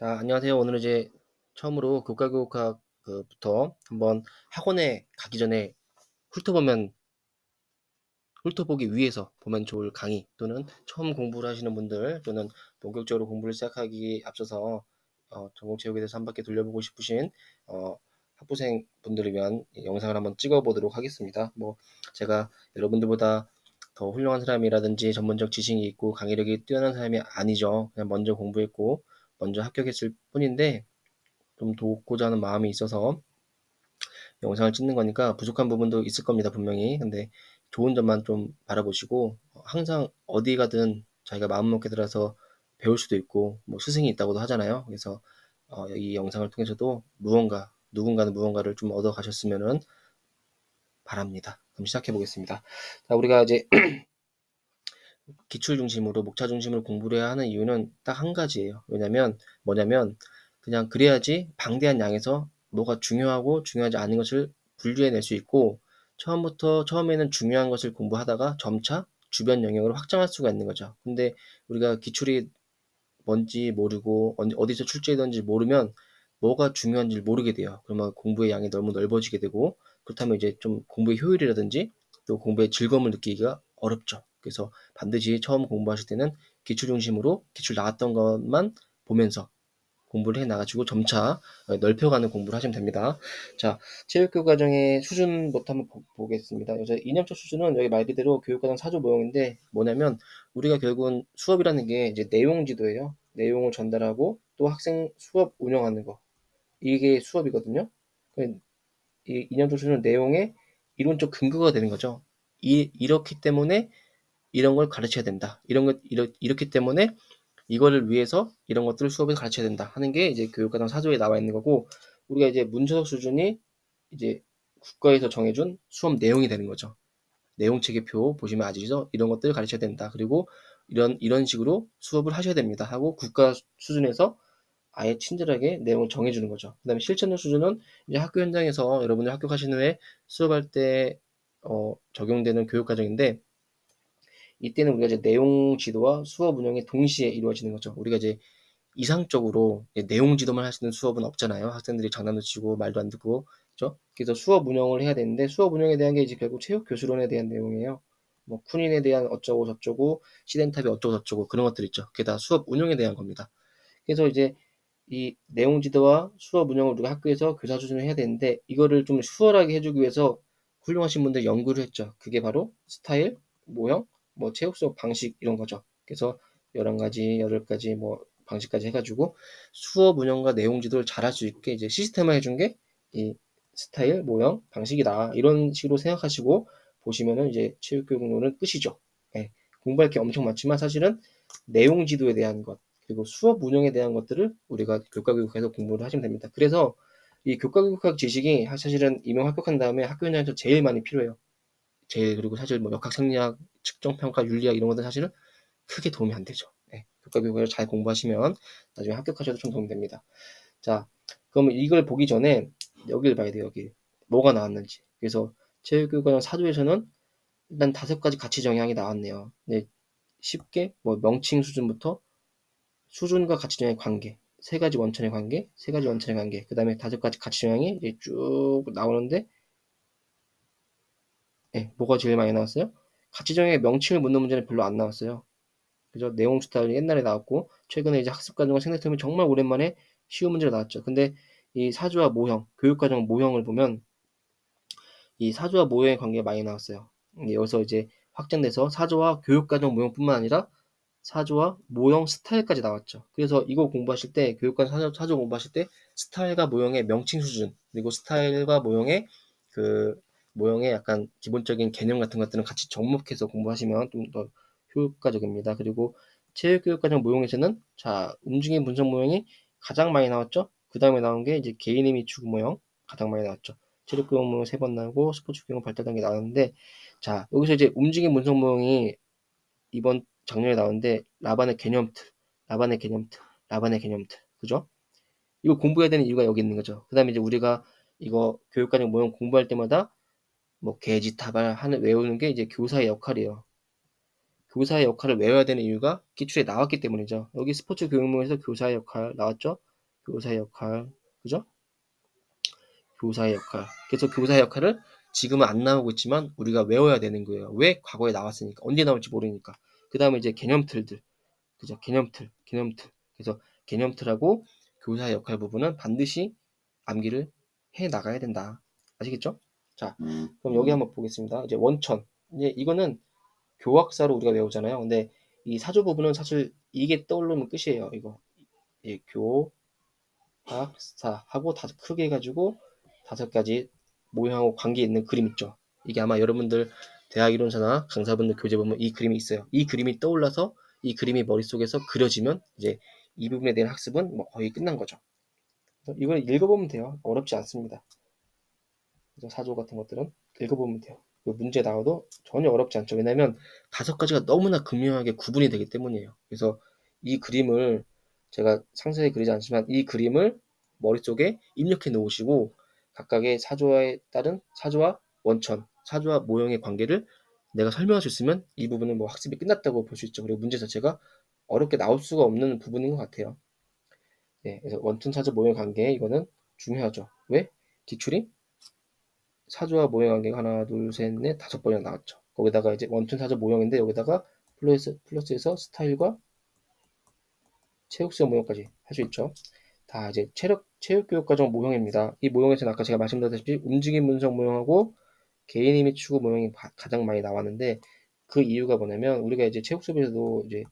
자, 안녕하세요. 오늘은 이제 처음으로 국가교육학부터 한번 학원에 가기 전에 훑어보면, 훑어보기 위해서 보면 좋을 강의 또는 처음 공부를 하시는 분들 또는 본격적으로 공부를 시작하기 앞서서 전공체육에 대해서 한 바퀴 돌려보고 싶으신 학부생 분들을 위한 영상을 한번 찍어보도록 하겠습니다. 뭐 제가 여러분들보다 더 훌륭한 사람이라든지 전문적 지식이 있고 강의력이 뛰어난 사람이 아니죠. 그냥 먼저 공부했고 먼저 합격했을 뿐인데 좀 돕고자 하는 마음이 있어서 영상을 찍는 거니까 부족한 부분도 있을 겁니다, 분명히. 근데 좋은 점만 좀 바라보시고 항상 어디 가든 자기가 마음먹게 들어서 배울 수도 있고 뭐 스승이 있다고도 하잖아요. 그래서 이 영상을 통해서도 누군가는 무언가를 좀 얻어 가셨으면은 바랍니다. 그럼 시작해 보겠습니다. 자, 우리가 이제 기출 중심으로 목차 중심으로 공부를 해야 하는 이유는 딱 한 가지예요. 왜냐면 뭐냐면 그냥 그래야지 방대한 양에서 뭐가 중요하고 중요하지 않은 것을 분류해낼 수 있고 처음에는 중요한 것을 공부하다가 점차 주변 영역을 확장할 수가 있는 거죠. 근데 우리가 기출이 뭔지 모르고 어디서 출제되는지 모르면 뭐가 중요한지 모르게 돼요. 그러면 공부의 양이 너무 넓어지게 되고 그렇다면 이제 좀 공부의 효율이라든지 또 공부의 즐거움을 느끼기가 어렵죠. 그래서 반드시 처음 공부하실 때는 기출 중심으로 기출 나왔던 것만 보면서 공부를 해 나가지고 점차 넓혀가는 공부를 하시면 됩니다. 자, 체육교과정의 수준부터 한번 보겠습니다. 이제 2년차 수준은 여기 말 그대로 교육과정 사조 모형인데 뭐냐면 우리가 결국은 수업이라는 게 이제 내용 지도예요. 내용을 전달하고 또 학생 수업 운영하는 거. 이게 수업이거든요. 이 2년차 수준은 내용의 이론적 근거가 되는 거죠. 이렇기 때문에 이런 걸 가르쳐야 된다. 이렇기 때문에 이거를 위해서 이런 것들을 수업에서 가르쳐야 된다 하는 게 이제 교육과정 사조에 나와 있는 거고 우리가 이제 문서적 수준이 이제 국가에서 정해준 수업 내용이 되는 거죠. 내용 체계표 보시면 아시죠? 이런 것들을 가르쳐야 된다. 그리고 이런 식으로 수업을 하셔야 됩니다. 하고 국가 수준에서 아예 친절하게 내용을 정해주는 거죠. 그다음에 실천적 수준은 이제 학교 현장에서 여러분들 합격하신 후에 수업할 때 적용되는 교육과정인데 이때는 우리가 이제 내용 지도와 수업 운영이 동시에 이루어지는 거죠. 우리가 이제 이상적으로 내용 지도만 할 수 있는 수업은 없잖아요. 학생들이 장난도 치고 말도 안 듣고, 그죠? 그래서 수업 운영을 해야 되는데 수업 운영에 대한 게 이제 결국 체육 교수론에 대한 내용이에요. 뭐 쿤인에 대한 어쩌고 저쩌고, 시덴탑이 어쩌고 저쩌고 그런 것들 있죠. 그게 다 수업 운영에 대한 겁니다. 그래서 이제 이 내용 지도와 수업 운영을 우리가 학교에서 교사 수준을 해야 되는데 이거를 좀 수월하게 해주기 위해서 훌륭하신 분들 연구를 했죠. 그게 바로 스타일, 모형, 뭐 체육 수업 방식 이런 거죠. 그래서 11가지, 8가지 뭐 방식까지 해가지고 수업 운영과 내용 지도를 잘할 수 있게 이제 시스템을 해준 게 이 스타일, 모형, 방식이다. 이런 식으로 생각하시고 보시면은 이제 체육교육론은 끝이죠. 예, 공부할 게 엄청 많지만 사실은 내용 지도에 대한 것, 그리고 수업 운영에 대한 것들을 우리가 교과교육에서 공부를 하시면 됩니다. 그래서 이 교과교육학 지식이 사실은 임용 합격한 다음에 학교 현장에서 제일 많이 필요해요. 그리고 사실 뭐 역학생리학, 측정평가, 윤리학 이런 것들 사실은 크게 도움이 안 되죠. 네, 교과교육을 잘 공부하시면 나중에 합격하셔도 좀 도움이 됩니다. 자, 그러면 이걸 보기 전에 여기를 봐야 돼요. 여기 뭐가 나왔는지. 그래서 체육교육과정 사조에서는 일단 5가지 가치 정의학이 나왔네요. 네, 쉽게 뭐 명칭 수준부터 수준과 가치 정의의 관계, 3가지 원천의 관계, 3가지 원천의 관계, 그 다음에 5가지 가치 정의이 이제 쭉 나오는데, 예, 뭐가 제일 많이 나왔어요? 가치 정의의 명칭을 묻는 문제는 별로 안 나왔어요. 그죠? 내용 스타일이 옛날에 나왔고, 최근에 이제 학습과정과 생태팀이 정말 오랜만에 쉬운 문제가 나왔죠. 근데 이 사주와 모형, 교육과정 모형을 보면 이 사주와 모형의 관계가 많이 나왔어요. 여기서 이제 확장돼서 사주와 교육과정 모형뿐만 아니라 사조와 모형 스타일까지 나왔죠. 그래서 이거 공부하실 때 교육관 사조 공부하실 때 스타일과 모형의 명칭 수준 그리고 스타일과 모형의 그 모형의 약간 기본적인 개념 같은 것들은 같이 접목해서 공부하시면 좀 더 효과적입니다. 그리고 체육교육과정 모형에서는 자 움직임 분석 모형이 가장 많이 나왔죠. 그 다음에 나온 게 이제 개인 이미 추구 모형 가장 많이 나왔죠. 체력교육 모형 3번 나오고 스포츠 교육 발달 단계 나왔는데 자 여기서 이제 움직임 분석 모형이 이번 작년에 나오는데 라반의 개념 틀, 라반의 개념 틀, 라반의 개념 틀, 그죠? 이거 공부해야 되는 이유가 여기 있는 거죠. 그 다음에 이제 우리가 이거 교육과정 모형 공부할 때마다 뭐 계지타발 하는 외우는 게 이제 교사의 역할이에요. 교사의 역할을 외워야 되는 이유가 기출에 나왔기 때문이죠. 여기 스포츠 교육모에서 교사의 역할 나왔죠? 교사의 역할, 그죠? 교사의 역할. 그래서 교사의 역할을 지금은 안 나오고 있지만 우리가 외워야 되는 거예요. 왜? 과거에 나왔으니까. 언제 나올지 모르니까. 그 다음에 이제 개념틀들. 그죠? 개념틀. 그래서 개념틀하고 교사의 역할 부분은 반드시 암기를 해 나가야 된다. 아시겠죠? 자, 그럼 여기 한번 보겠습니다. 이제 원천. 이제 이거는 교학사로 우리가 외우잖아요. 근데 이 사조 부분은 사실 이게 떠오르면 끝이에요. 이거. 예, 교학사 하고 다섯 크게 해가지고 다섯 가지 모형하고 관계 있는 그림 있죠. 이게 아마 여러분들 대학 이론사나 강사분들 교재 보면 이 그림이 있어요. 이 그림이 떠올라서 이 그림이 머릿속에서 그려지면 이제 이 부분에 대한 학습은 뭐 거의 끝난 거죠. 이걸 읽어보면 돼요. 어렵지 않습니다. 그래서 사조 같은 것들은 읽어보면 돼요. 문제 나와도 전혀 어렵지 않죠. 왜냐하면 다섯 가지가 너무나 극명하게 구분이 되기 때문이에요. 그래서 이 그림을 제가 상세히 그리지 않지만 이 그림을 머릿속에 입력해 놓으시고 각각의 사조에 따른 사조와 원천, 사조와 모형의 관계를 내가 설명할 수 있으면 이 부분은 뭐 학습이 끝났다고 볼 수 있죠. 그리고 문제 자체가 어렵게 나올 수가 없는 부분인 것 같아요. 네, 그래서 원천, 사조, 모형 관계 이거는 중요하죠. 왜? 기출이 사조와 모형 관계가 하나, 둘, 셋, 넷, 다섯 번이나 나왔죠. 거기다가 이제 원천 사조 모형인데 여기다가 플러스에서 스타일과 체육수업 모형까지 할 수 있죠. 다 이제 체육교육과정 모형입니다. 이 모형에서는 아까 제가 말씀드렸다시피 움직임 분석 모형하고 개인 이미 추구 모형이 가장 많이 나왔는데 그 이유가 뭐냐면 우리가 이제 체육 수업에서도 이제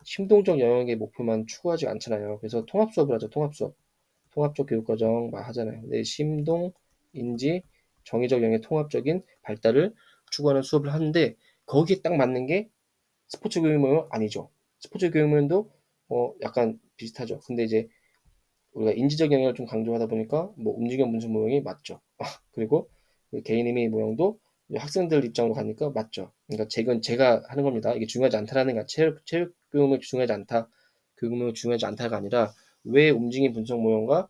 심동적 영역의 목표만 추구하지 않잖아요. 그래서 통합 수업을 하죠. 통합 수업. 통합적 교육과정 막 하잖아요. 근데 심동, 인지, 정의적 영역의 통합적인 발달을 추구하는 수업을 하는데 거기에 딱 맞는 게 스포츠 교육모형 아니죠. 스포츠 교육모형도 약간 비슷하죠. 근데 이제 우리가 인지적 영역을 좀 강조하다 보니까 뭐 움직임 분석 모형이 맞죠. 그리고 그 개인 임의 모형도 학생들 입장으로 가니까 맞죠. 그러니까 제가 하는 겁니다. 이게 중요하지 않다라는 게 체육 교육이 중요하지 않다, 교육이 중요하지 않다가 아니라 왜 움직임 분석 모형과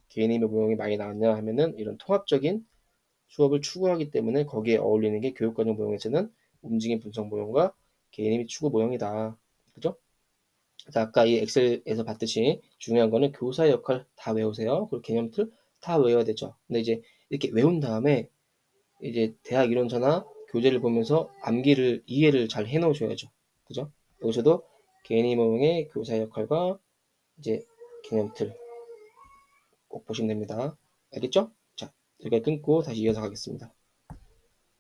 개인 임의 모형이 많이 나왔냐 하면은 이런 통합적인 수업을 추구하기 때문에 거기에 어울리는 게 교육과정 모형에서는 움직임 분석 모형과 개인 임의 추구 모형이다. 그죠? 그래서 아까 이 엑셀에서 봤듯이 중요한 거는 교사의 역할 다 외우세요. 그리고 개념틀 다 외워야 되죠. 근데 이제 이렇게 외운 다음에 이제 대학 이론서나 교재를 보면서 암기를 이해를 잘 해놓으셔야죠. 그죠? 여기서도 개인이 모형의 교사의 역할과 이제 개념틀 꼭 보시면 됩니다. 알겠죠? 자, 여기까지 끊고 다시 이어서 가겠습니다.